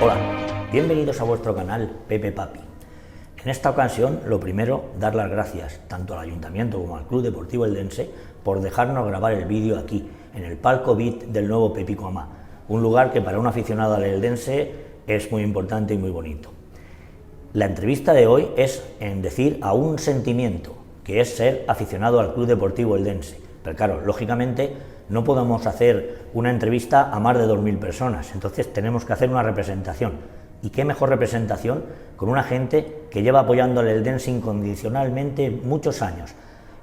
Hola, bienvenidos a vuestro canal Pepe Papi. En esta ocasión, lo primero, dar las gracias tanto al Ayuntamiento como al Club Deportivo Eldense por dejarnos grabar el vídeo aquí, en el palco VIP del nuevo Pepico Amá, un lugar que para un aficionado al Eldense es muy importante y muy bonito. La entrevista de hoy es en decir a un sentimiento, que es ser aficionado al Club Deportivo Eldense. Pero claro, lógicamente no podemos hacer una entrevista a más de 2.000 personas, entonces tenemos que hacer una representación. ¿Y qué mejor representación con una gente que lleva apoyando al Eldense incondicionalmente muchos años,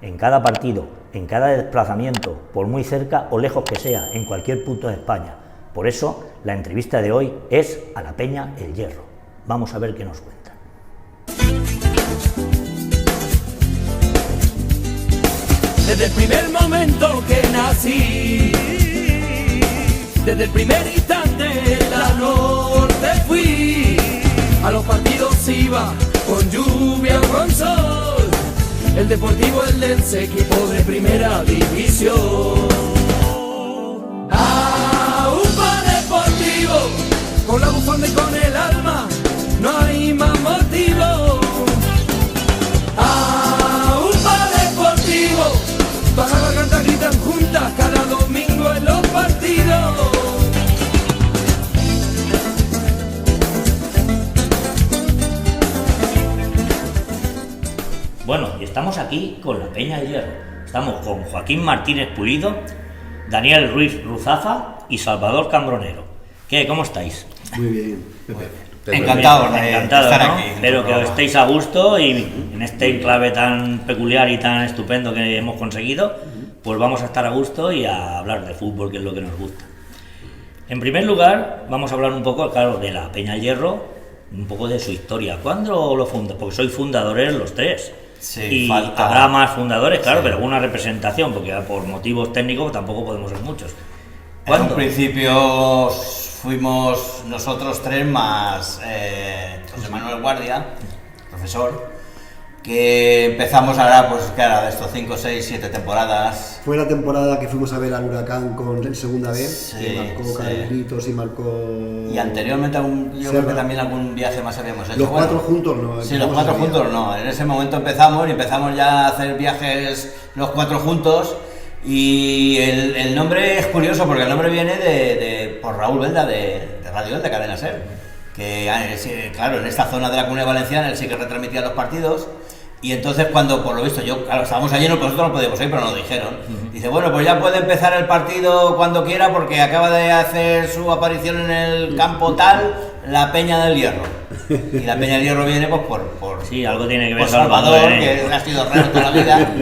en cada partido, en cada desplazamiento, por muy cerca o lejos que sea, en cualquier punto de España? Por eso, la entrevista de hoy es a la Peña El Hierro. Vamos a ver qué nos cuentan. Desde el primer momento que nací, desde el primer instante la norte fui. A los partidos iba con lluvia o con sol. El Deportivo Eldense, equipo de primera división. ¡Aupa Deportivo! Con la bufanda y con el alma, no hay más motivo. ¡Aupa Deportivo! Todas las gargantas gritan juntas cada domingo en los partidos. Bueno, y estamos aquí con la Peña El Hierro. Estamos con Joaquín Martínez Pulido, Daniel Ruiz Ruzafa y Salvador Cambronero. ¿Qué? ¿Cómo estáis? Muy bien, Pepe. Encantados de estar ¿no? aquí. Espero que estéis a gusto y en este enclave tan peculiar y tan estupendo que hemos conseguido, pues vamos a estar a gusto y a hablar de fútbol, que es lo que nos gusta. En primer lugar, vamos a hablar un poco, claro, de la Peña El Hierro, un poco de su historia. ¿Cuándo lo fundó? Porque sois fundadores los tres. Sí, y falta... habrá más fundadores, claro, sí. pero una representación, porque por motivos técnicos tampoco podemos ser muchos. En un principio fuimos nosotros tres más José Manuel Guardia, profesor, que empezamos ahora, pues claro, de estos 5, 6, 7 temporadas. Fue la temporada que fuimos a ver al Huracán en segunda vez, Sí, que marcó Carlitos y marcó... Y anteriormente yo creo que también algún viaje más habíamos hecho. Los cuatro juntos no. Sí, los cuatro juntos no. En ese momento empezamos ya a hacer viajes los cuatro juntos. Y el nombre es curioso porque el nombre viene por Raúl Belda de Radio Elda, Cadena Ser, que claro, en esta zona de la Comunidad Valenciana él sí que retransmitía los partidos. Y entonces cuando, por lo visto, claro, estábamos allí, nosotros no podíamos ir, pero nos dijeron. Dice, bueno, pues ya puede empezar el partido cuando quiera porque acaba de hacer su aparición en el campo tal, la Peña del Hierro. Y la Peña del Hierro viene pues por Sí, algo tiene que ver por Salvador, Salvador, que ha sido raro toda la vida.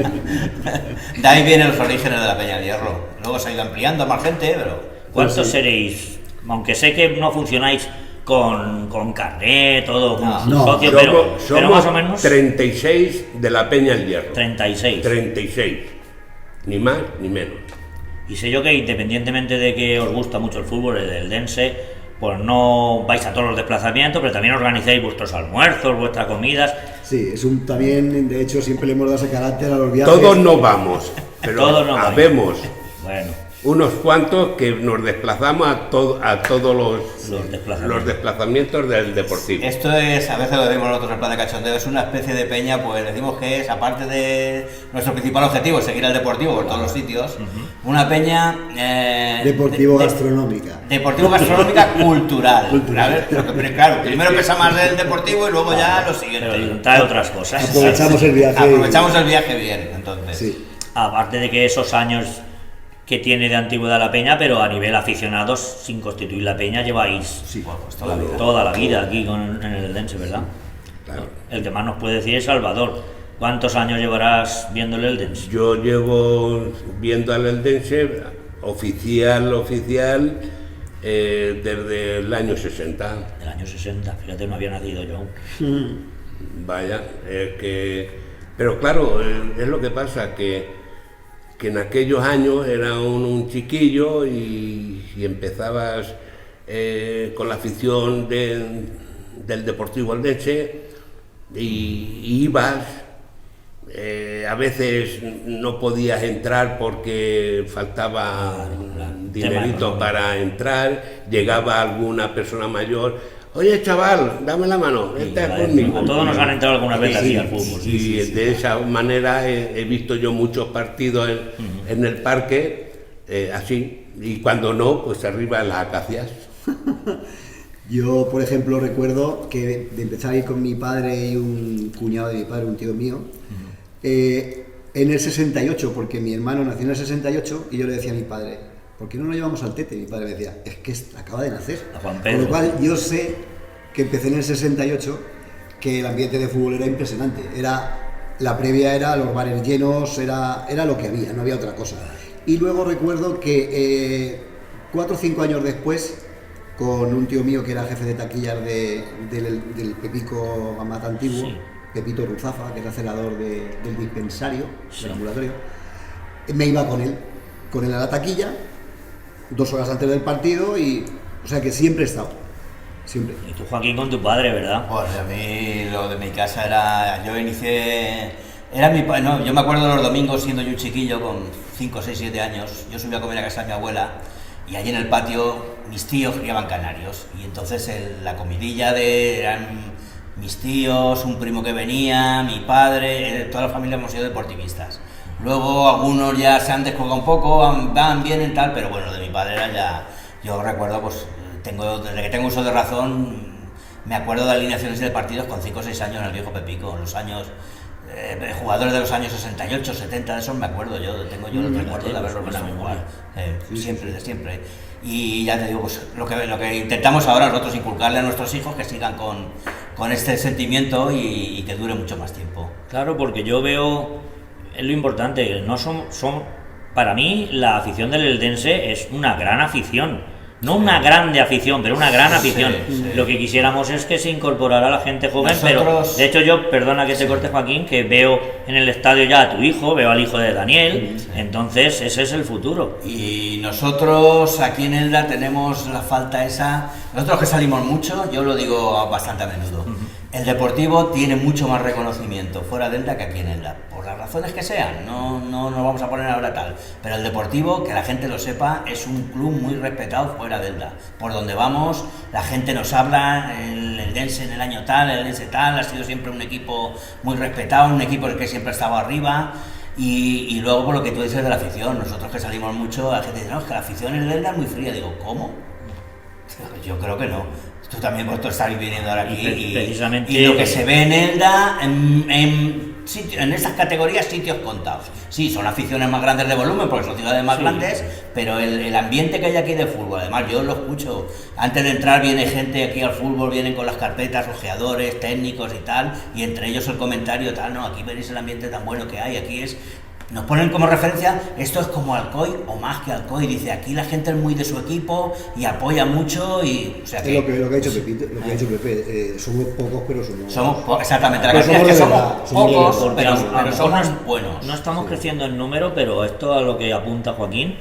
De ahí vienen los orígenes de la Peña del Hierro. Luego se ha ido ampliando a más gente, pero... ¿Cuántos seréis? Aunque sé que no funcionáis con carnet, todo, con No, socio, pero más o menos 36 de la Peña El Hierro. 36. 36. Ni más ni menos. Y sé yo que independientemente de que os gusta mucho el fútbol, el Eldense, pues no vais a todos los desplazamientos, pero también organizáis vuestros almuerzos, vuestras comidas. Sí, también, de hecho, siempre le hemos dado ese carácter a los viajes. Todos no vamos, pero Todos no vais. habemos Bueno, unos cuantos que nos desplazamos a todos los desplazamientos del Deportivo. Esto es, a veces lo decimos nosotros en plan de cachondeo, es una especie de peña, pues decimos que es, aparte de nuestro principal objetivo, seguir al Deportivo por todos los sitios, una peña... Deportivo-gastronómica. Deportivo-gastronómica cultural. ¿Vale? Pero claro, primero pesa más el Deportivo y luego ya lo siguiente. pero trae otras cosas. Aprovechamos el viaje. Aprovechamos el viaje bien, entonces. Sí. Aparte de que esos años que tiene de antigüedad la Peña, pero a nivel aficionados, sin constituir la Peña, lleváis Sí, Pues toda la vida. toda la vida aquí en el Eldense, ¿verdad? Claro. El que más nos puede decir es Salvador. ¿Cuántos años llevarás viendo el Eldense? Yo llevo viendo al Eldense oficial desde el año 60. Del año 60, fíjate, no había nacido yo aún. Vaya, pero claro, es lo que pasa, que en aquellos años era un chiquillo y empezabas con la afición del Deportivo Eldense y ibas, a veces no podías entrar porque faltaba dinerito para entrar, llegaba alguna persona mayor oye chaval, dame la mano, vente conmigo. A todos nos han entrado alguna vez así al fútbol. Y de esa manera he visto yo muchos partidos en el parque, así, y cuando no, pues arriba en las acacias. Yo, por ejemplo, recuerdo que de empezar a ir con mi padre y un cuñado de mi padre, un tío mío, en el 68, porque mi hermano nació en el 68, y yo le decía a mi padre, ¿por qué no lo llevamos al Tete? Y mi padre me decía, es que acaba de nacer. A Juan Pedro. Con lo cual yo sé que empecé en el 68, que el ambiente de fútbol era impresionante. La previa era los bares llenos, era lo que había, no había otra cosa. Y luego recuerdo que 4 o 5 años después, con un tío mío que era jefe de taquillas del Pepico más antiguo, sí. Pepito Ruzafa, que era celador del dispensario, sí. Del ambulatorio, me iba con él a la taquilla, 2 horas antes del partido, y o sea que siempre he estado, siempre. Y tú, Joaquín, con tu padre, ¿verdad? Pues a mí lo de mi casa era, yo inicié, yo me acuerdo de los domingos siendo yo un chiquillo con 5, 6, 7 años, yo subía a comer a casa de mi abuela, y allí en el patio mis tíos criaban canarios, y entonces la comidilla eran mis tíos, un primo que venía, mi padre, toda la familia hemos sido deportivistas. Luego algunos ya se han descolgado un poco, van, vienen, tal, pero bueno, lo de mi padre era ya, yo recuerdo, pues desde que tengo uso de razón, me acuerdo de alineaciones de partidos con 5 o 6 años en el viejo Pepico, en los años, jugadores de los años 68, 70, de esos me acuerdo yo, tengo yo los recuerdos de haberlos visto jugar, siempre, de siempre. Y ya te digo, pues lo que intentamos ahora nosotros inculcarle a nuestros hijos, que sigan con este sentimiento y que dure mucho más tiempo. Claro, porque yo veo, es lo importante, no son para mí la afición del Eldense es una gran afición. No una grande afición, pero una gran afición. Sí. Lo que quisiéramos es que se incorporara la gente joven, pero de hecho yo, perdona que te corte, Joaquín, que veo en el estadio ya a tu hijo, veo al hijo de Daniel, entonces ese es el futuro. Y nosotros aquí en Elda tenemos la falta esa, nosotros que salimos mucho, yo lo digo bastante a menudo, el deportivo tiene mucho más reconocimiento fuera de Elda que aquí en Elda, por las razones que sean, no nos vamos a poner ahora tal, pero el deportivo, que la gente lo sepa, es un club muy respetado fuera de Elda. Por donde vamos, la gente nos habla, el Eldense en el año tal, el Eldense tal, ha sido siempre un equipo muy respetado, un equipo en el que siempre ha estado arriba. Y luego por lo que tú dices de la afición, nosotros que salimos mucho, la gente dice, no, es que la afición en Elda es muy fría. Digo, ¿cómo? Yo creo que no. Tú también, vosotros estáis viniendo ahora aquí y lo que se ve en Elda, en estas categorías, sitios contados. Sí, son aficiones más grandes de volumen, porque son ciudades más grandes, pero el ambiente que hay aquí de fútbol, además yo lo escucho, antes de entrar viene gente aquí al fútbol, vienen con las carpetas, ojeadores, técnicos y tal, y entre ellos el comentario, tal, no, aquí veréis el ambiente tan bueno que hay, aquí es... Nos ponen como referencia, esto es como Alcoy o más que Alcoy, dice, aquí la gente es muy de su equipo y apoya mucho y... O sea que, lo que ha dicho Pepe, somos pocos pero somos... Exactamente, la cantidad es que somos pocos pero somos buenos. No estamos creciendo en número, pero esto a lo que apunta Joaquín,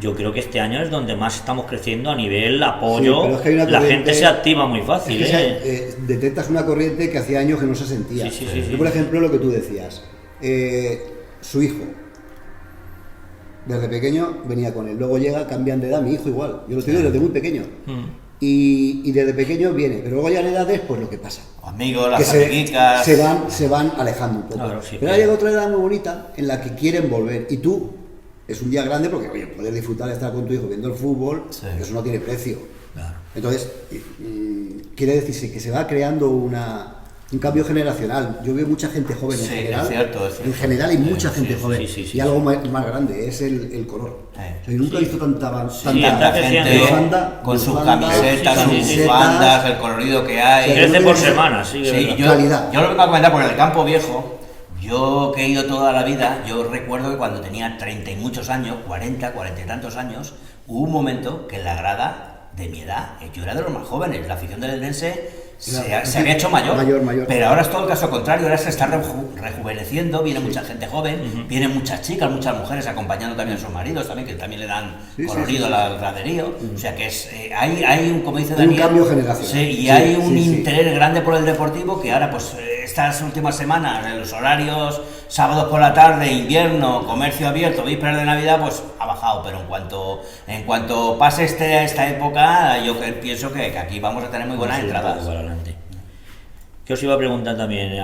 yo creo que este año es donde más estamos creciendo a nivel apoyo, es que la gente se activa muy fácil. Es que detectas una corriente que hacía años que no se sentía. Yo, por ejemplo, lo que tú decías... su hijo, desde pequeño venía con él, luego llega, cambian de edad, mi hijo igual, yo lo tengo desde muy pequeño, y desde pequeño viene, pero luego ya en edades, pues lo que pasa. Amigos, las amiguitas... Se van alejando un poco, claro, pero ahora llega otra edad muy bonita en la que quieren volver, y tú, es un día grande porque, oye, poder disfrutar de estar con tu hijo viendo el fútbol, eso no tiene precio. Claro. Entonces, quiere decirse que se va creando un cambio generacional. Yo veo mucha gente joven en general. Es cierto. En general hay mucha gente joven. Y algo más grande es el color. O sea, yo nunca he visto tanta gente con sus camisetas, sus bufandas, el colorido que hay. Crece por semana, yo lo vengo a comentar por el Campo Viejo. Yo que he ido toda la vida, yo recuerdo que cuando tenía 30 y muchos años, 40 y tantos años, hubo un momento que en la grada de mi edad, yo era de los más jóvenes, la afición del Eldense se había hecho mayor, pero ahora es todo el caso contrario, ahora se está rejuveneciendo, viene mucha gente joven, vienen muchas chicas, muchas mujeres acompañando también a sus maridos, también, que también le dan colorido al graderío, o sea que hay un, como dice Daniel, un cambio generacional. Hay un interés grande por el deportivo que ahora pues estas últimas semanas, en los horarios, sábados por la tarde, invierno, comercio abierto, vísperas de Navidad, pues ha bajado, pero en cuanto pase esta época, yo pienso que aquí vamos a tener muy buenas entradas. Para adelante. ¿Qué os iba a preguntar también?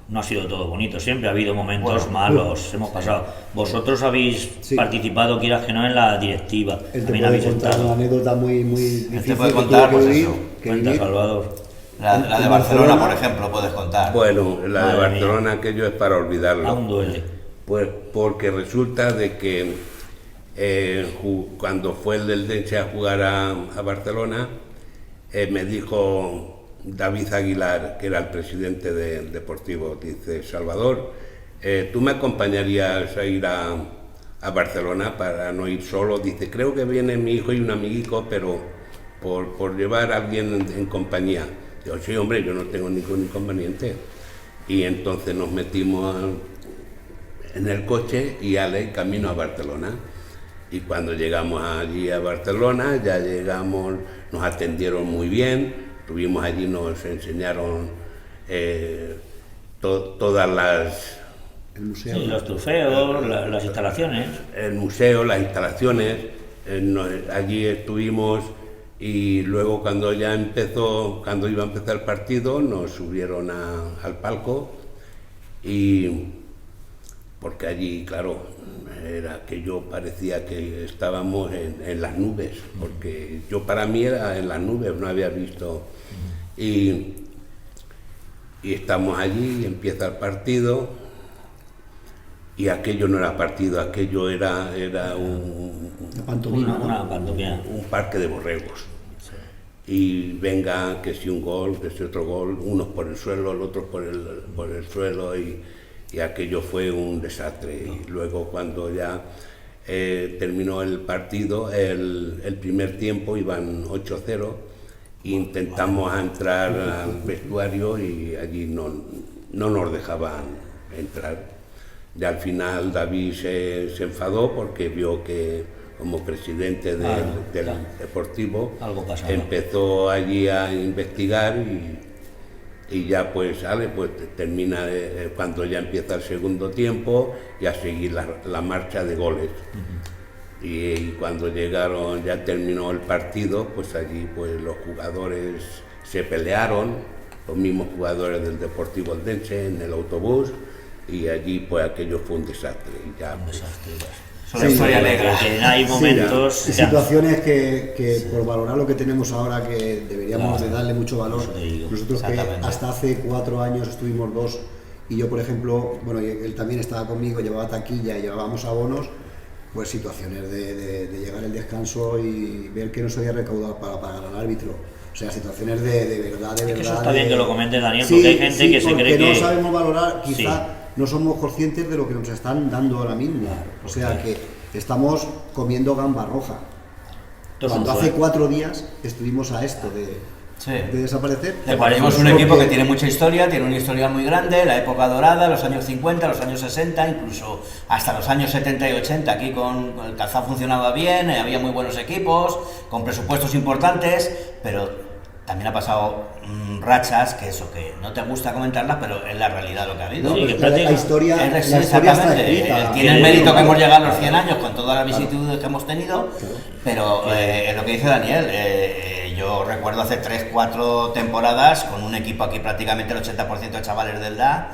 No ha sido todo bonito, siempre ha habido momentos malos, hemos pasado. Vosotros habéis participado, quieras que no, en la directiva. Él te También puede habéis contar entrado. una anécdota muy difícil te puede que contar, tuvo que pues vivir, eso. Cuenta, Salvador. La de Barcelona, por ejemplo, puedes contar. Bueno, la de Madre Barcelona, aquello es para olvidarlo. Aún duele. Pues porque resulta de que cuando fue el del Dense a jugar a Barcelona, me dijo David Aguilar, que era el presidente del Deportivo, dice: Salvador, ¿tú me acompañarías a ir a Barcelona para no ir solo? Dice: creo que viene mi hijo y un amiguico, pero por llevar a alguien en compañía. Digo: sí, hombre, yo no tengo ningún inconveniente. Y entonces nos metimos en el coche y Ale camino a Barcelona. Y cuando llegamos allí a Barcelona, ya llegamos, nos atendieron muy bien. Estuvimos allí, nos enseñaron todas las... El museo. Sí, los trofeos, las instalaciones. El museo, las instalaciones, allí estuvimos y luego cuando iba a empezar el partido, nos subieron al palco y porque allí, claro, era que yo parecía que estábamos en las nubes, porque yo para mí era en las nubes, no había visto. Y estamos allí, empieza el partido, y aquello no era partido, aquello era Una pantomima, ¿no? Una pantomima. un parque de borregos. Y venga, que si un gol, que si otro gol, unos por el suelo, el otro por el suelo, y aquello fue un desastre. Y luego cuando ya terminó el partido, el primer tiempo iban 8-0, intentamos entrar al vestuario y allí no nos dejaban entrar. Y al final David se enfadó porque vio que como presidente del Deportivo Algo pasaba. empezó allí a investigar y ya pues sale, pues termina cuando ya empieza el segundo tiempo y a seguir la marcha de goles. Y cuando llegaron, ya terminó el partido, pues allí pues los jugadores se pelearon, los mismos jugadores del Deportivo Eldense en el autobús, y allí pues aquello fue un desastre. Y ya, pues, Es una historia negra. Que hay momentos... Sí, situaciones que por valorar lo que tenemos ahora, que deberíamos de darle mucho valor. Eso te digo. Nosotros que hasta hace 4 años estuvimos 2, y yo por ejemplo, bueno, él también estaba conmigo, llevaba taquilla, llevábamos abonos, pues situaciones de llegar el descanso y ver que no se había recaudado para pagar al árbitro. O sea, situaciones de verdad. Es que eso está bien que lo comente Daniel, Sí, porque hay gente sí, que se cree porque que... no sabemos valorar, quizá Sí. no somos conscientes de lo que nos están dando ahora mismo. O sea, que estamos comiendo gamba roja. Esto es un Cuando hace sueño. 4 días estuvimos a esto de desaparecer. Tenemos un equipo que tiene mucha historia, tiene una historia muy grande, la época dorada, los años 50, los años 60, incluso hasta los años 70 y 80, aquí con el Calzado funcionaba bien, había muy buenos equipos, con presupuestos importantes, pero también ha pasado rachas, que eso, que no te gusta comentarlas, pero es la realidad lo que ha habido. No, Sí, pero que es que la historia, Es- la sí, historia está exactamente. escrita. Tiene el mérito que hemos llegado a los 100 años con todas las vicisitudes que hemos tenido, pero es lo que dice Daniel. Yo recuerdo hace 3-4 temporadas con un equipo aquí prácticamente el 80% de chavales del DA,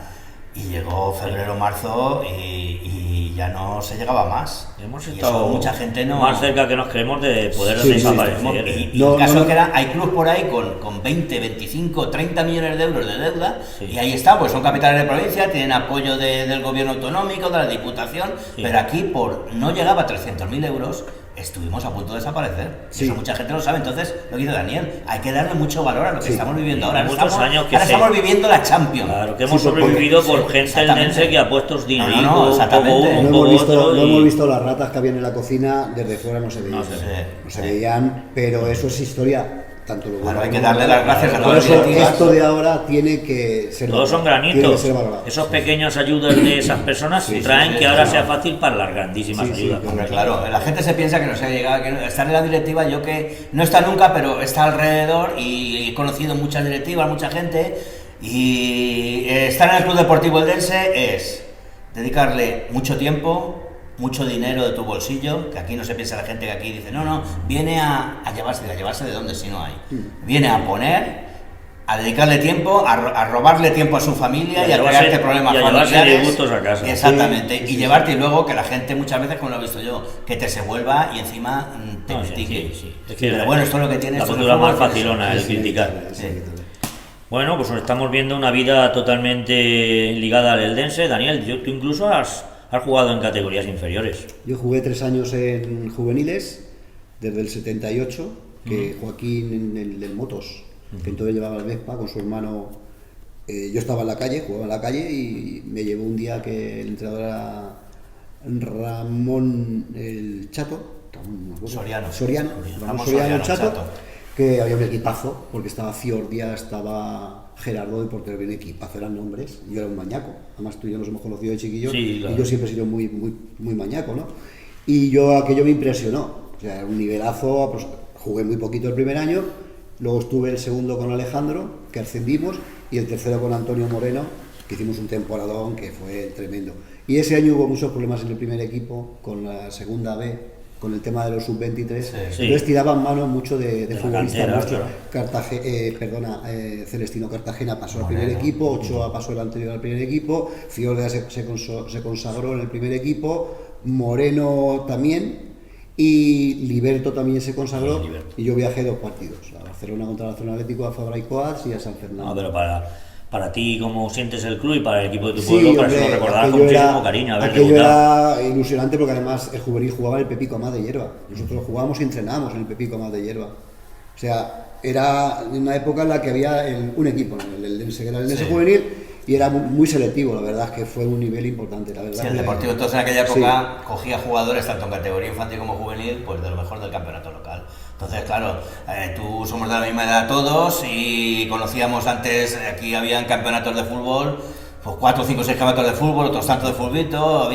y llegó febrero, marzo y ya no se llegaba más. Hemos Y estado eso mucha gente no... más cerca que nos creemos de poder Sí, sí, desaparecer. Y No, el caso no, es que no. hay clubes por ahí con 20, 25, 30 millones de euros de deuda, Sí. y ahí está, pues son capitales de provincia, tienen apoyo del gobierno autonómico, de la diputación, Sí. pero aquí por no llegaba a 300.000 euros, estuvimos a punto de desaparecer. Sí. Eso mucha gente lo sabe. Entonces, lo que dice Daniel, hay que darle mucho valor a lo que Sí. estamos viviendo ahora. Muchos Estamos- años que ahora se- estamos viviendo la Champions. Claro, que hemos Sí, porque- sobrevivido por sí, gente exactamente. eldense que ha puesto dinero, No, no, un poco exactamente. uno, No un hemos, poco visto, otro, no y- hemos visto las ratas que había en la cocina, desde fuera no se veían. No se ve. No se veían, pero eso es historia. Tanto lo Claro, hay bueno que como darle lo las gracias a malo. todas Por las eso directivas. esto de ahora tiene que ser Todos son valorado, tiene que granitos. ser valorado. Esos pequeños ayudas de esas personas Sí, sí, traen sí, que ahora claro. sea fácil para las grandísimas Sí, sí, ayudas. claro. Hombre, claro, la gente se piensa que no se ha llegado, que estar en la directiva, yo que no está nunca, pero está alrededor y he conocido muchas directivas, mucha gente. Y estar en el Club Deportivo Eldense es dedicarle mucho tiempo, mucho dinero de tu bolsillo, que aquí no se piensa la gente que aquí dice, no, viene a llevarse de dónde si no hay. Viene a poner, a dedicarle tiempo, a robarle tiempo a su familia y a crearte problemas familiares. Y a llevarse disgustos a casa. Exactamente, y llevarte y luego que la gente muchas veces, como lo he visto yo, que te se vuelva y encima te critique. Sí. Pero bueno, esto es lo que tiene... La postura más facilona, el criticar. Bueno, pues estamos viendo una vida totalmente ligada al Eldense. Daniel, tú incluso has jugado en categorías inferiores. Yo jugué 3 años en juveniles, desde el 78, que Joaquín en el Motos, que entonces llevaba el Vespa con su hermano. Yo estaba en la calle, jugaba en la calle y me llevó un día que el entrenador era Ramón el Chato, Soriano, Ramón Soriano el Chato, que había un equipazo, porque estaba Fiordia, estaba Gerardo de portero, bien equipazo, eran nombres, yo era un mañaco, además tú y yo nos hemos conocido de chiquillos, sí, claro. Y yo siempre he sido muy mañaco, ¿no? Y aquello me impresionó, o sea, un nivelazo, pues, jugué muy poquito el primer año, luego estuve el segundo con Alejandro, que ascendimos, y el tercero con Antonio Moreno, que hicimos un temporadón que fue tremendo. Y ese año hubo muchos problemas en el primer equipo, con la segunda B, con el tema de los sub-23, entonces tiraban mano mucho de futbolistas nuestros. Celestino Cartagena pasó al primer equipo, Ochoa pasó el anterior al primer equipo, Fiorda se consagró en el primer equipo, Moreno también, y Liberto también se consagró, y yo viajé 2 partidos, a Barcelona contra el Barcelona Atlético, a Fabra y Coats y a San Fernando. No, pero para ti, ¿cómo sientes el club y para el equipo de tu pueblo? Para eso lo recordarás con muchísimo cariño. Aquello era ilusionante porque además el juvenil jugaba en el Pepico Más de Hierba. Nosotros jugábamos y entrenábamos en el Pepico Más de Hierba. O sea, era una época en la que había un equipo, el Eldense juvenil, y era muy selectivo, la verdad es que fue un nivel importante, la verdad. Sí, el Deportivo entonces en aquella época cogía jugadores tanto en categoría infantil como juvenil, pues de lo mejor del campeonato local. Entonces, claro, tú somos de la misma edad todos y conocíamos antes, aquí habían campeonatos de fútbol, pues 4, 5, 6 campeonatos de fútbol, otros tantos de fulbito,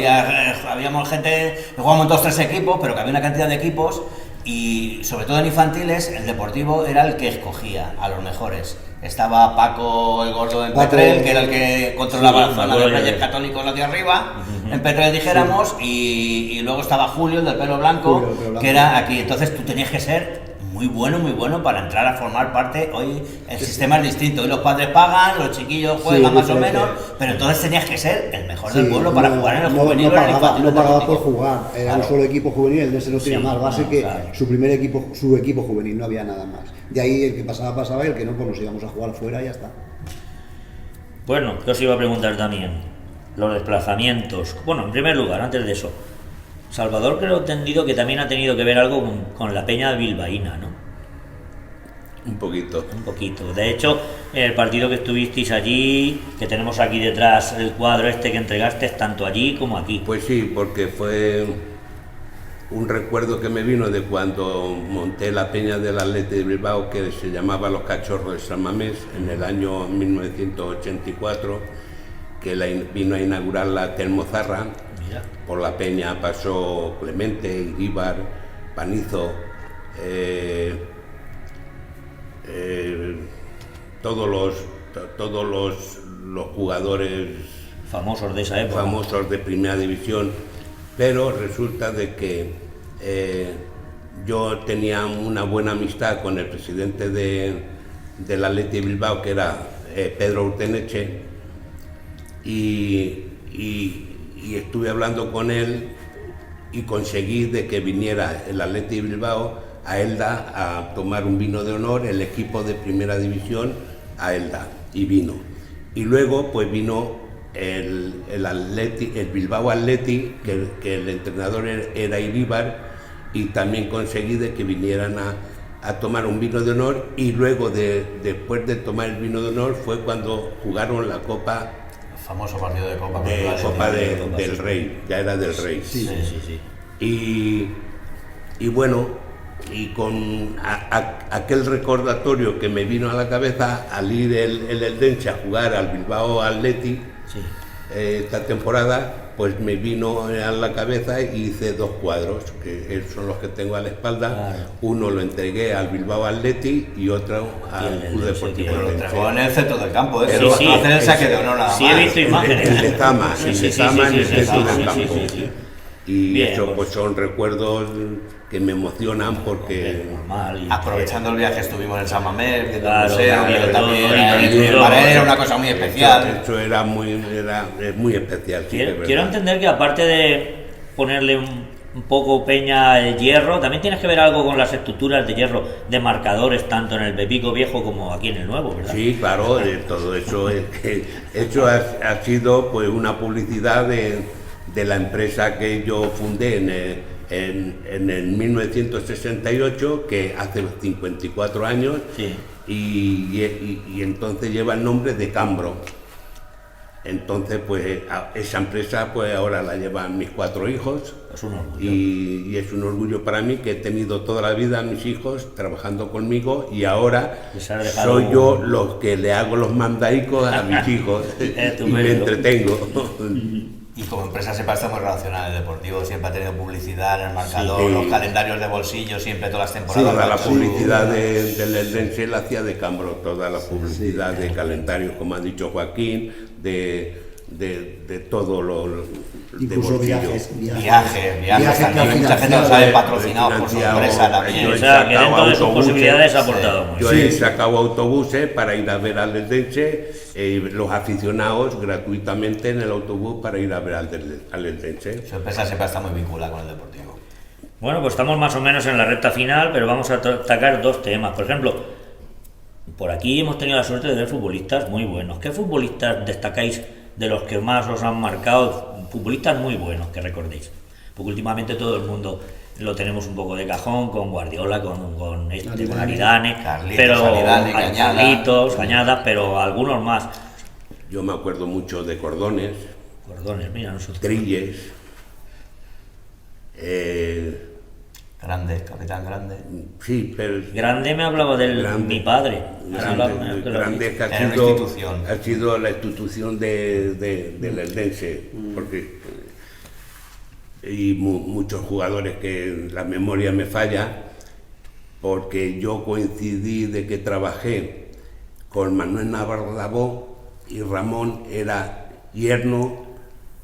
habíamos gente que jugábamos 2, 3 equipos, pero que había una cantidad de equipos y sobre todo en infantiles el Deportivo era el que escogía a los mejores. Estaba Paco el Gordo en Petrel, que era el que controlaba la zona de los Reyes Católicos, los de arriba, en Petrel dijéramos, y luego estaba Julio, el del pelo blanco, que era aquí. Entonces tú tenías que ser muy bueno para entrar a formar parte. Hoy el sistema es distinto, hoy los padres pagan, los chiquillos juegan más o menos, pero entonces tenías que ser el mejor del pueblo para jugar en el juvenil. No pagaba por jugar, era un solo equipo juvenil, el Eldense no tenía más base que su equipo juvenil, no había nada más. De ahí el que pasaba, y el que no, pues nos íbamos a jugar afuera y ya está. Bueno, ¿qué os iba a preguntar también? Los desplazamientos. Bueno, en primer lugar, antes de eso, Salvador creo entendido que también ha tenido que ver algo con la peña bilbaína, ¿no? Un poquito. De hecho, el partido que estuvisteis allí, que tenemos aquí detrás el cuadro este que entregaste, tanto allí como aquí. Pues sí, porque fue un recuerdo que me vino de cuando monté la peña del Athletic de Bilbao, que se llamaba Los Cachorros de San Mamés, en el año 1984, que vino a inaugurarla Telmo Zarra. Mira. Por la peña pasó Clemente, Iríbar, Panizo, todos los jugadores famosos de esa época, famosos de primera división, pero resulta de que yo tenía una buena amistad con el presidente del Athletic de Bilbao, que era Pedro Urteneche, y estuve hablando con él y conseguí de que viniera el Athletic de Bilbao a Elda a tomar un vino de honor, el equipo de primera división a Elda, y vino. Y luego pues vino el Bilbao Athletic, que el entrenador era Iríbar, y también conseguí de que vinieran a tomar un vino de honor, y luego después de tomar el vino de honor fue cuando jugaron la Copa. Famoso partido de Copa. Del Rey, ya era del Rey. Sí. Y bueno, y con aquel recordatorio que me vino a la cabeza al ir el Eldense a jugar al Bilbao Athletic esta temporada, pues me vino a la cabeza y hice 2 cuadros, que son los que tengo a la espalda. Claro. Uno lo entregué al Bilbao Athletic y otro al Club Deportivo Pero lo Eldense. entregó en el centro del campo, Pero sí, sí, hacer el saque de honor nada sí, más. he visto imágenes. El de Zama, Sí, el sí, de sí, Zama sí, en el sí, centro sí, del sí, campo. sí, sí. Y Bien, eso pues. pues son recuerdos que me emocionan porque Normal. Aprovechando el viaje estuvimos en San Mamés, viendo Claro, el museo, claro, viendo todo, también y el todo. Marais, era una cosa muy especial. eso era muy especial. Sí, que es Quiero verdad. entender que aparte de ponerle un poco peña al hierro, también tienes que ver algo con las estructuras de hierro de marcadores, tanto en el Pepico Viejo como aquí en el Nuevo, ¿verdad? Sí, claro, todo eso eso ha sido pues una publicidad de la empresa que yo fundé en el 1968, que hace 54 años, Sí. y entonces lleva el nombre de Cambro. Entonces, pues esa empresa pues ahora la llevan mis 4 hijos. Es un orgullo. Y es un orgullo para mí que he tenido toda la vida a mis hijos trabajando conmigo y ahora Les has dejado soy yo los que le hago los mandaicos a mis hijos y me Estupendo. entretengo. Y como empresa siempre está muy relacionada el deportivo, siempre ha tenido publicidad en el marcador, Sí. los calendarios de bolsillo, siempre todas las temporadas. Toda la Sí. publicidad del Eldense la hacía de Cambro, toda la publicidad de calendarios, como ha dicho Joaquín, de todo lo de Incluso bolsillo. Viajes Viajes también, mucha gente lo sabe patrocinados por su empresa también. O sea, que dentro de sus autobuses. posibilidades ha aportado mucho. Yo he sacado autobuses para ir a ver al Eldense, los aficionados gratuitamente en el autobús para ir a ver al Eldense. Su empresa siempre está muy vinculada con el deportivo. Bueno, pues estamos más o menos en la recta final, pero vamos a destacar 2 temas. Por ejemplo, por aquí hemos tenido la suerte de ver futbolistas muy buenos. ¿Qué futbolistas destacáis de los que más os han marcado? Futbolistas muy buenos, que recordéis. Porque últimamente todo el mundo lo tenemos un poco de cajón, con Guardiola, con Aridane, Carlitos, pero Aridane, Cañada. Carlitos, Cañada, pero algunos más. Yo me acuerdo mucho de Cordones, Cordones, mira, nosotros. Trilles, Grande, capitán grande. sí, pero Grande me hablaba de Grande. mi padre. Me hablaba- me lo Grande dicho. que Era una institución. ha sido la institución del Eldense, porque y muchos jugadores que la memoria me falla, porque yo coincidí de que trabajé con Manuel Navarro Dabó y Ramón era yerno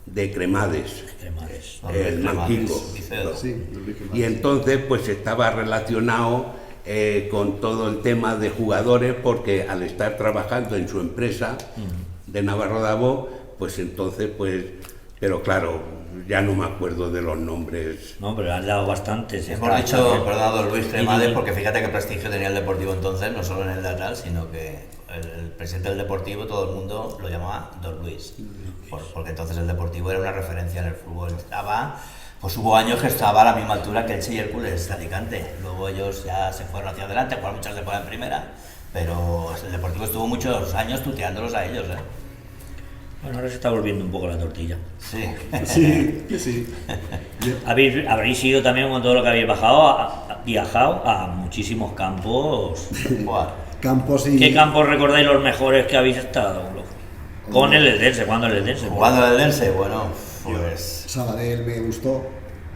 de Cremades, Cremades. el Manquico. Vicedo. Sí, don Luis Cremades. Y entonces pues estaba relacionado con todo el tema de jugadores, porque al estar trabajando en su empresa de Navarro Dabó, pues entonces pues, pero claro, ya no me acuerdo de los nombres. No, pero han dado bastantes. Hemos dicho, perdón, Luis Cremades, porque fíjate qué prestigio tenía el Deportivo entonces, no solo en el Natal, sino que el presidente del Deportivo todo el mundo lo llamaba Don Luis, porque entonces el Deportivo era una referencia en el fútbol. Pues hubo años que estaba a la misma altura que Elche y Hércules de Alicante, luego ellos ya se fueron hacia adelante, por muchos se fueron en primera, pero el Deportivo estuvo muchos años tuteándolos a ellos, Bueno, ahora se está volviendo un poco la tortilla. Sí. Sí. Habréis ido también con todo lo que habéis viajado a muchísimos campos. Buah. Campos y... ¿Qué campos recordáis los mejores que habéis estado? Con el Eldense, ¿cuándo el Eldense? Jugando en el Dense, bueno, pues Sabadell me gustó.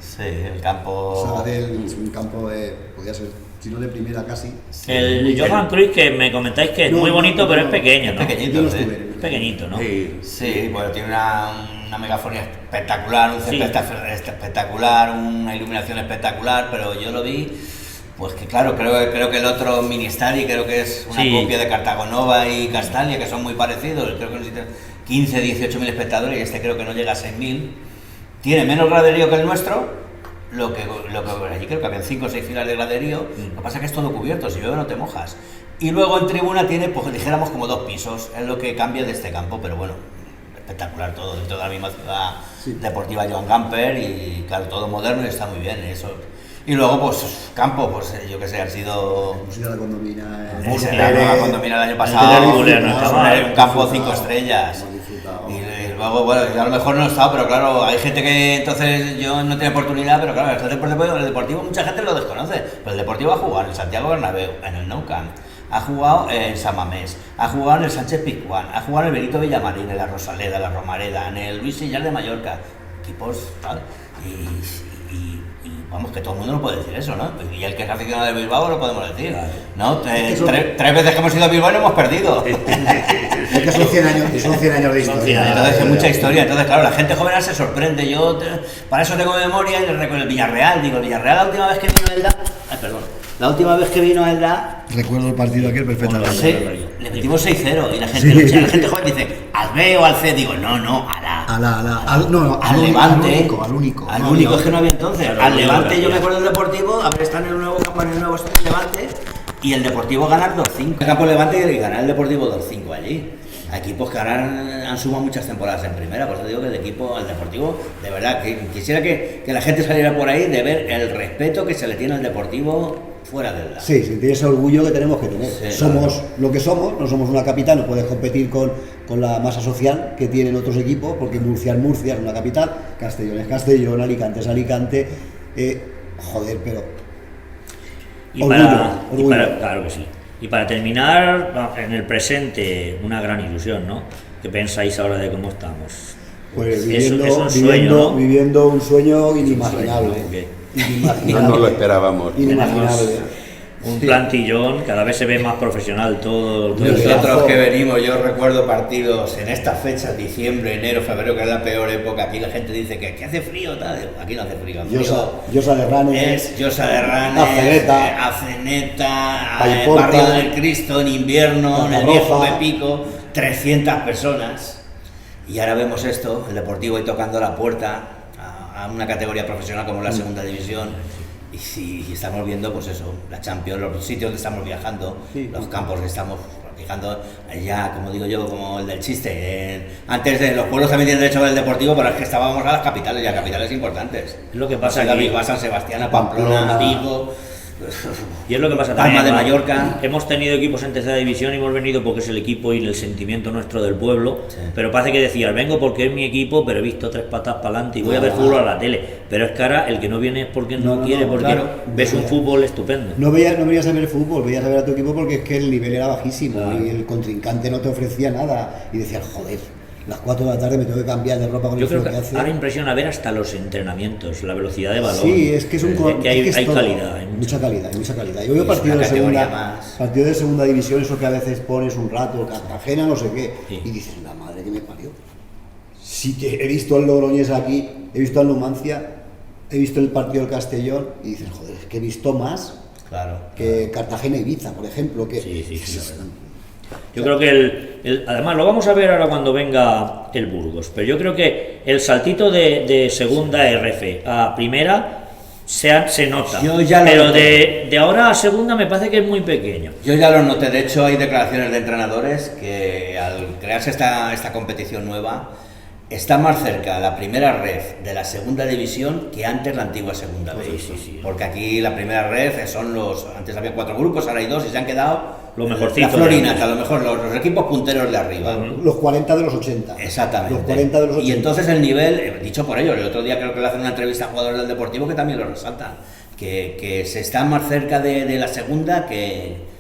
sí, el campo... Sabadell es un campo podía ser, si no de primera casi. El Johan Cruyff, que me comentáis que es No, muy no, bonito, no, pero no. es pequeño, ¿no? Es pequeñito. Yo no sí. estuve. Es pequeñito, ¿no? Sí, Sí, bueno, tiene una megafonía espectacular, un Sí. césped espectacular, una iluminación espectacular, pero yo lo vi, pues que claro, creo que el otro Ministari, creo que es una Sí. copia de Cartagonova y Castalia, que son muy parecidos, creo que necesitan 15, 18.000 espectadores y este creo que no llega a 6.000. Tiene menos graderío que el nuestro, lo que allí creo que habían 5 o 6 filas de graderío, lo que pasa es que es todo cubierto, si llueve no te mojas. Y luego en tribuna tiene, pues dijéramos como 2 pisos, es lo que cambia de este campo, pero bueno, espectacular todo, dentro de la misma ciudad deportiva Joan Gamper y claro, todo moderno y está muy bien eso. Y luego pues campo, pues yo que sé, han sido... Hemos ido a la condomina. Ese la nueva condomina el año pasado, Hercules, no está mal. un campo 5 estrellas. Hemos disfrutado. Y luego, bueno, yo a lo mejor no he estado, pero claro, hay gente que entonces yo no tenía oportunidad, pero claro, el deportivo mucha gente lo desconoce, pero el Deportivo ha jugado en el Santiago Bernabéu, en el Nou Camp, ha jugado en San Mamés, ha jugado en el Sánchez Pizjuán, ha jugado en el Benito Villamarín, en la Rosaleda, en la Romareda, en el Luis Sillar de Mallorca, equipos tal, y vamos, que todo el mundo no puede decir eso, ¿no? Y el que es aficionado de Bilbao lo podemos decir, ¿no? Tres veces que hemos ido a Bilbao y no hemos perdido. Es que son 100 años de historia. Entonces hay mucha historia, entonces claro, la gente joven se sorprende. Para eso tengo memoria y recuerdo el Villarreal, el Villarreal la última vez que vino Elda, la última vez que vino Elda, Recuerdo el partido aquel perfectamente. sí, le metimos 6-0 y la gente joven dice, al B o al C, digo, no, al Levante, al único, es que no había entonces, al Levante. Yo me acuerdo del Deportivo, haber estado en el nuevo campo, en el nuevo estadio Levante, y el Deportivo ganar 2-5. El campo Levante y ganar el Deportivo 2-5 allí. Hay equipos que ahora han sumado muchas temporadas en primera, por eso digo que el Deportivo, de verdad, que quisiera que la gente saliera por ahí de ver el respeto que se le tiene al Deportivo fuera del lado. Sí, sentir ese orgullo que tenemos que tener. Sí, somos lo que somos, no somos una capital, no puedes competir con la masa social que tienen otros equipos, porque Murcia es una capital, Castellón es Castellón, Alicante es Alicante, pero... Orgullo. Claro que sí. Y para terminar, en el presente, una gran ilusión, ¿no? ¿Qué pensáis ahora de cómo estamos? Pues viviendo un sueño inimaginable. No lo esperábamos. Inimaginable. Un plantillón, cada vez se ve más profesional todo. Nosotros que venimos, yo recuerdo partidos en estas fechas, diciembre, enero, febrero, que es la peor época. Aquí la gente dice que hace frío, tal. Aquí no hace frío. Llosa de Ranes, Aceneta, Barrio del Cristo, en invierno, en el viejo Pepico, 300 personas. Y ahora vemos esto, el Deportivo ahí tocando la puerta a una categoría profesional como la segunda división. Y estamos viendo, pues eso, la Champions, los sitios donde estamos viajando, los campos que estamos fijando, ya, como digo yo, como el del chiste. Antes de los pueblos también tienen derecho a ver el Deportivo, pero es que estábamos a las capitales, ya capitales importantes. Es lo que pasa aquí. A San Sebastián, a Pamplona, a Vigo. Y es lo que pasa Palma también. de Mallorca. Hemos tenido equipos en tercera división y hemos venido porque es el equipo y el sentimiento nuestro del pueblo. Sí. Pero parece que decías, vengo porque es mi equipo, pero he visto 3 patas para adelante y voy a ver fútbol a la tele. Pero es que ahora el que no viene es porque no quiere, porque claro, ves un fútbol estupendo. No veías a ver fútbol, veías a ver a tu equipo porque es que el nivel era bajísimo y el contrincante no te ofrecía nada. Y decías, joder, las 4 de la tarde me tengo que cambiar de ropa con el frío que hace. Ahora impresiona ver hasta los entrenamientos, la velocidad de balón. Sí, es que es hay calidad. Hay mucha calidad. Yo veo partidos de segunda división, eso que a veces pones un rato, Cartagena, no sé qué, y dices, la madre que me parió. Sí que he visto al Logroñés aquí, he visto al Numancia, he visto el partido del Castellón, y dices, joder, es que he visto más que Cartagena y Ibiza, por ejemplo. Yo creo que además lo vamos a ver ahora cuando venga el Burgos, pero yo creo que el saltito de segunda RF a primera se nota, pero de ahora a segunda me parece que es muy pequeño. Yo ya lo noté, de hecho hay declaraciones de entrenadores que al crearse esta competición nueva está más cerca la primera red de la segunda división que antes la antigua segunda B. Sí. Porque aquí la primera red son antes había 4 grupos, ahora hay 2 y se han quedado lo mejorcito. La Florinata, a lo mejor los equipos punteros de arriba. Los 40 de los 80. Exactamente. Los 40 de los 80. Y entonces el nivel, dicho por ellos, el otro día creo que le hacen una entrevista a jugadores del Deportivo que también lo resaltan, que se está más cerca de la segunda que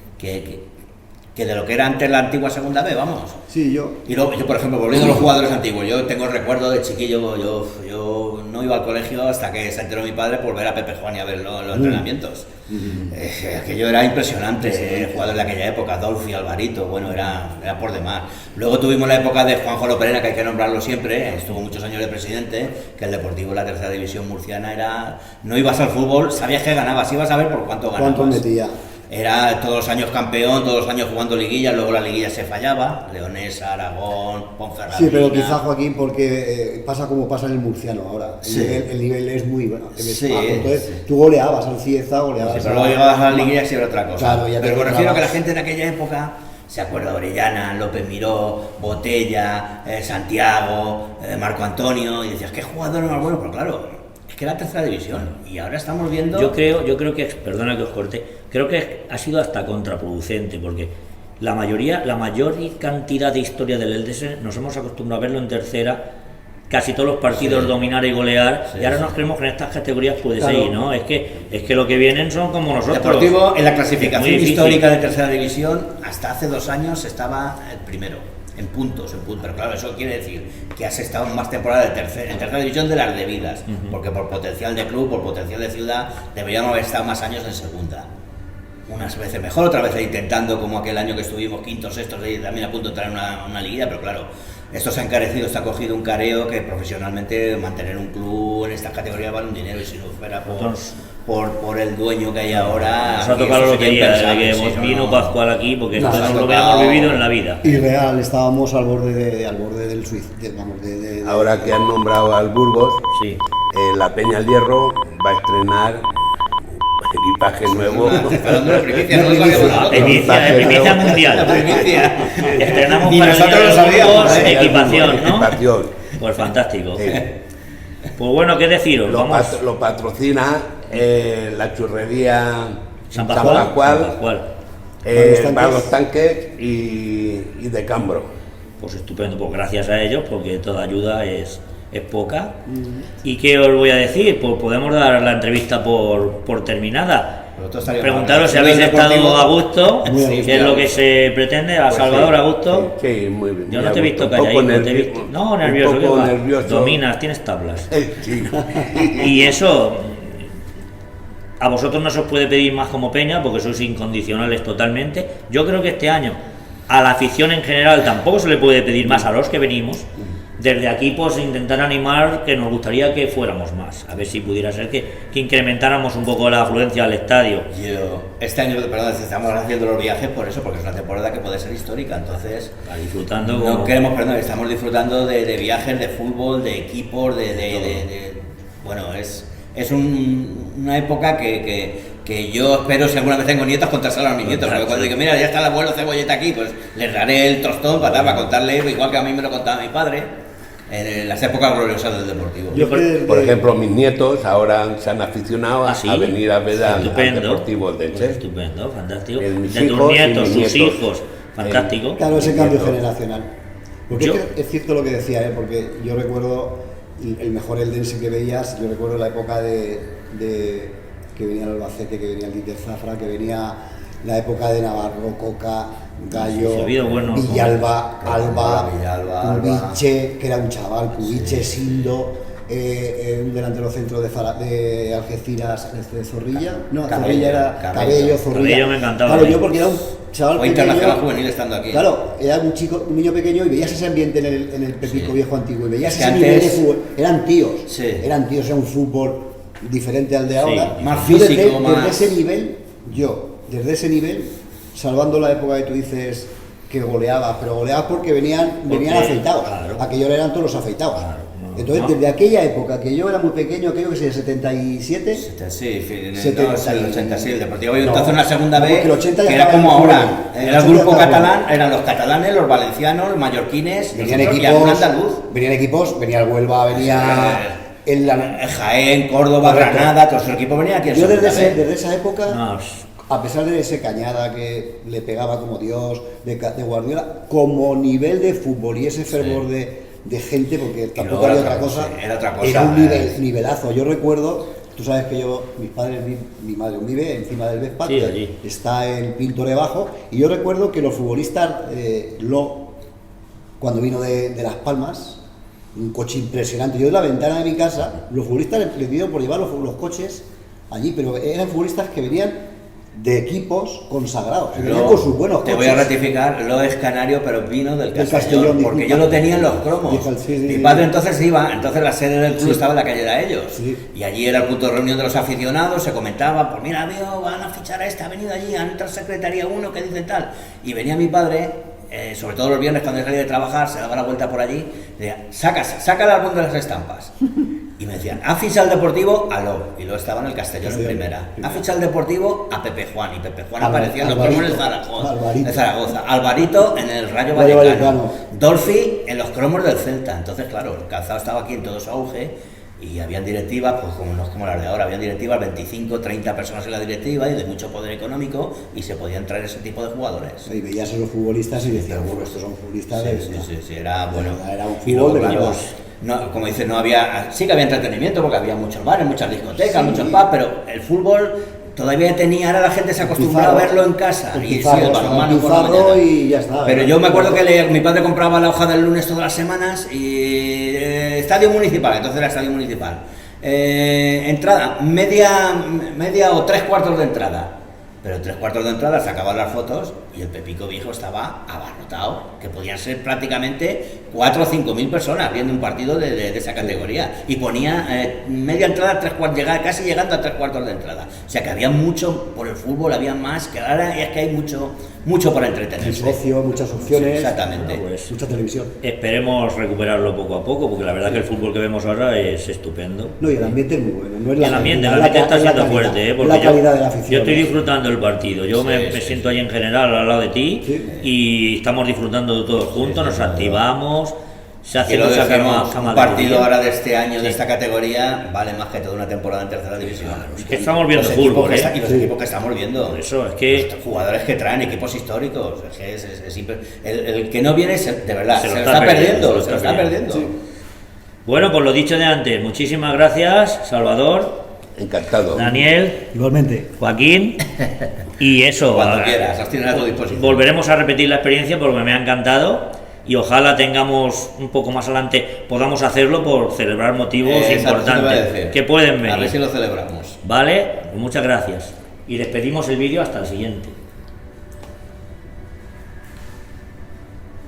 de lo que era antes la antigua segunda B, vamos. Sí, yo por ejemplo, volviendo a los jugadores antiguos, yo tengo recuerdo de chiquillo, yo no iba al colegio hasta que se enteró mi padre por ver a Pepe Juan y a ver los entrenamientos. Aquello era impresionante, jugadores de aquella época, Dolfi, Alvarito, bueno, era por demás. Luego tuvimos la época de Juanjo Loperena, que hay que nombrarlo siempre, estuvo muchos años de presidente, que el Deportivo en la tercera división murciana no ibas al fútbol, sabías que ganabas, ibas a ver por cuánto ganabas. ¿Cuánto metía? Era todos los años campeón, todos los años jugando liguillas, luego la liguilla se fallaba, Leonesa, Aragón, Ponferradina. Sí, pero quizá, Joaquín, porque pasa como pasa en el murciano ahora, el nivel es muy bueno, entonces tú goleabas al Cieza, goleabas... Sí, pero luego llegabas a la liguilla y era otra cosa. Claro, pero me refiero a que la gente de aquella época se acuerda de Orellana, López Miró, Botella, Santiago, Marco Antonio, y decías, ¿qué jugador más bueno? Pero claro, es que era tercera división y ahora estamos viendo... Yo creo que, perdona que os corte, creo que ha sido hasta contraproducente porque la mayor cantidad de historia del Eldense nos hemos acostumbrado a verlo en tercera, casi todos los partidos dominar y golear, y ahora nos creemos que en estas categorías puede seguir, ¿no? Es que lo que vienen son como nosotros. Deportivo en la clasificación histórica de tercera división hasta hace 2 años estaba el primero. en puntos, pero claro, eso quiere decir que has estado más temporadas en tercera división de las debidas, porque por potencial de club, por potencial de ciudad, deberíamos haber estado más años en segunda. Unas veces mejor, otras veces intentando, como aquel año que estuvimos quintos, sextos, y también a punto de traer una liguilla, pero claro, esto se ha encarecido, está cogido un careo que profesionalmente mantener un club en estas categorías vale un dinero, y si no fuera por el dueño que hay ahora... Nos ha tocado la lotería desde que vino Pascual aquí, porque esto no lo hubiéramos vivido en la vida. Y real, estábamos al borde del suicidio, Ahora que han nombrado al Burgos, Sí. La Peña al Hierro va a estrenar equipaje nuevo. Primicia mundial. Estrenamos Ni para nosotros el lo sabíamos, Burgos equipación, ¿no? Equipación. Pues fantástico. Sí. Pues bueno, ¿qué deciros? Lo patrocina la churrería San Pascual. Para los tanques y de Cambro. Pues estupendo, pues gracias a ellos, porque toda ayuda es poca. ¿Y qué os voy a decir? Pues podemos dar la entrevista por terminada. Preguntaros si habéis estado a gusto, qué es lo que se pretende. A Salvador, a gusto. Sí, muy bien. Yo no te he visto calladito, te he visto. No, nervioso, Un poco ¿qué va? nervioso. Dominas, tienes tablas. Sí. Y eso, a vosotros no se os puede pedir más como Peña, porque sois incondicionales totalmente. Yo creo que este año, a la afición en general, tampoco se le puede pedir más a los que venimos. Desde aquí, pues intentar animar, que nos gustaría que fuéramos más, a ver si pudiera ser que incrementáramos un poco la afluencia al estadio. Este año, perdón, estamos haciendo los viajes por eso, porque es una temporada que puede ser histórica, entonces Disfrutando. no queremos, perdón, estamos disfrutando de viajes, de fútbol, de equipos, bueno, es una época que yo espero, si alguna vez tengo nietos, contárselo a mis nietos, porque cuando digo, mira, ya está el abuelo Cebolleta aquí, pues les daré el tostón para contarle, igual que a mí me lo contaba mi padre, en las épocas gloriosas del Deportivo. Por ejemplo, mis nietos ahora se han aficionado ¿Ah, sí? a venir a ver al Estupendo. Deportivo del Elche. Estupendo, fantástico. Mis De tus hijos y nietos, mis sus nietos. hijos, fantástico. Claro, ese cambio Nieto. generacional. Porque Yo- es que es cierto lo que decía, porque yo recuerdo el mejor eldense que veías, yo recuerdo la época de que venía el Albacete, que venía el Dieter Zafra, que venía la época de Navarro, Coca, Gallo, Sí, ha habido buenos, Villalba, Alba, Villalba, Cubiche, que era un chaval, Cubiche, Sindo, un delantero centro de Algeciras, de Zorrilla, no, Cabello, Zorrilla era Cabello. Zorrilla. Cabello me encantaba Claro, a mí. yo porque era un chaval Fue pequeño, internacional juvenil estando aquí. Claro, era un niño pequeño y veías ese ambiente en el Pepico Sí. Viejo antiguo y veías Es que ese nivel de antes- fútbol. Eran tíos, Sí. era un fútbol diferente al de ahora. más Yo físico, desde más- desde ese nivel, salvando la época que tú dices que goleabas, pero goleabas porque venían afeitados. claro. Aquellos eran todos los afeitados. Claro, no, Entonces, no. desde aquella época, que yo era muy pequeño, aquello que sé, 77, Sí, en el 70. 80, sí, el Deportivo había No, entonces una segunda no, vez porque el 80 ya que era estaba como en el ahora, fútbol. era El el 80 grupo estaba catalán, eran los catalanes, los valencianos, los mallorquines, venían nosotros y algún equipos, andaluz. venía el Huelva, venía el Jaén, Córdoba, Correcto. Granada, todos los equipos venían aquí en Yo segunda vez. desde esa época, No, a pesar de ese Cañada que le pegaba como Dios, de Guardiola, como nivel de fútbol y ese fervor de gente, porque tampoco luego había era otra otra cosa, cosa, era otra cosa, era un nivelazo. Yo recuerdo, tú sabes que mis padres, mi madre vive encima del Vespa, Sí, que allí. está en Pinto debajo, y yo recuerdo que los futbolistas, cuando vino de Las Palmas, un coche impresionante. Yo de la ventana de mi casa, los futbolistas les pidieron por llevar los coches allí, pero eran futbolistas que venían de equipos consagrados, que venían con sus buenos Te coches. voy a ratificar, lo es canario, pero vino del Del Castellón, Castellón, porque disculpa. yo lo tenía en los cromos. Sí, Mi sí. padre entonces entonces la sede del club estaba en la calle de ellos. Sí. Y allí era el punto de reunión de los aficionados, se comentaba, pues mira, van a fichar a este, ha venido allí, han entrado secretaría uno que dice tal. Y venía mi padre, sobre todo los viernes cuando salía de trabajar, se daba la vuelta por allí, decía, saca el álbum de las estampas. Y me decían, ha fichado el Deportivo a Lo, y lo estaba en el Castellón en primera. Ha fichado el Deportivo a Pepe Juan, y Pepe Juan aparecía en los cromos del Zaragoza. Alvarito en el Rayo Rayo Vallecano. Vallecano. Dolphy en los cromos del Celta. Entonces, claro, el calzado estaba aquí en todo su auge y habían directivas, pues como no es como las de ahora, habían directivas, 25, 30 personas en la directiva y de mucho poder económico y se podían traer ese tipo de jugadores. Y veías a los futbolistas y decías, bueno, estos son futbolistas de verdad. Sí, era bueno. Era un Y luego, fútbol de claro, verdad. no, como dice, no había, sí que había entretenimiento porque había muchos bares, muchas discotecas, muchos pubs, pero el fútbol todavía tenía, ahora la gente se acostumbraba a verlo en casa. El Y sí, pizarro, el balonmano por la pizarro mañana. y ya está. Pero yo me acuerdo que mi padre compraba la hoja del lunes todas las semanas y estadio municipal, entonces era estadio municipal. Entrada, media o 3/4 de entrada. Pero 3/4 de entrada sacaban las fotos y el Pepico Viejo estaba abarrotado, que podían ser prácticamente 4 o 5 mil personas viendo un partido de esa categoría. Y ponía media entrada, casi llegando a 3/4 de entrada. O sea que había mucho por el fútbol, había más, que ahora es que hay mucho para entretenerse. Mucho ocio, muchas opciones. Exactamente. Pues Mucha televisión. esperemos recuperarlo poco a poco, porque la verdad que el fútbol que vemos ahora es estupendo. No, y el ambiente es muy bueno. No es la El ambiente cantidad, está es la siendo calidad, fuerte, es porque la calidad de la afición. yo estoy disfrutando del partido. Yo me siento ahí en general al lado de ti Sí. y estamos disfrutando de todos juntos, nos activamos, se hace Quiero mucha decirnos, un camaradería. partido ahora de este año, de esta categoría, vale más que toda una temporada en tercera división. Es que estamos viendo Los equipos fútbol, que ¿eh? está- y los Sí. equipos que estamos viendo. Por eso, es que- Los jugadores que traen, equipos históricos. Es que el que no viene, de verdad, se lo está perdiendo. Se lo está perdiendo. Sí. Bueno, pues lo dicho de antes, muchísimas gracias, Salvador, Encantado. Daniel, Igualmente. Joaquín, y eso. Cuando quieras, os tienes a tu disposición. Volveremos a repetir la experiencia porque me ha encantado y ojalá tengamos un poco más adelante, podamos hacerlo por celebrar motivos Exacto, eso te iba a importantes decir. que pueden A ver si venir. lo celebramos. ¿Vale? Pues muchas gracias. Y despedimos el vídeo hasta el siguiente.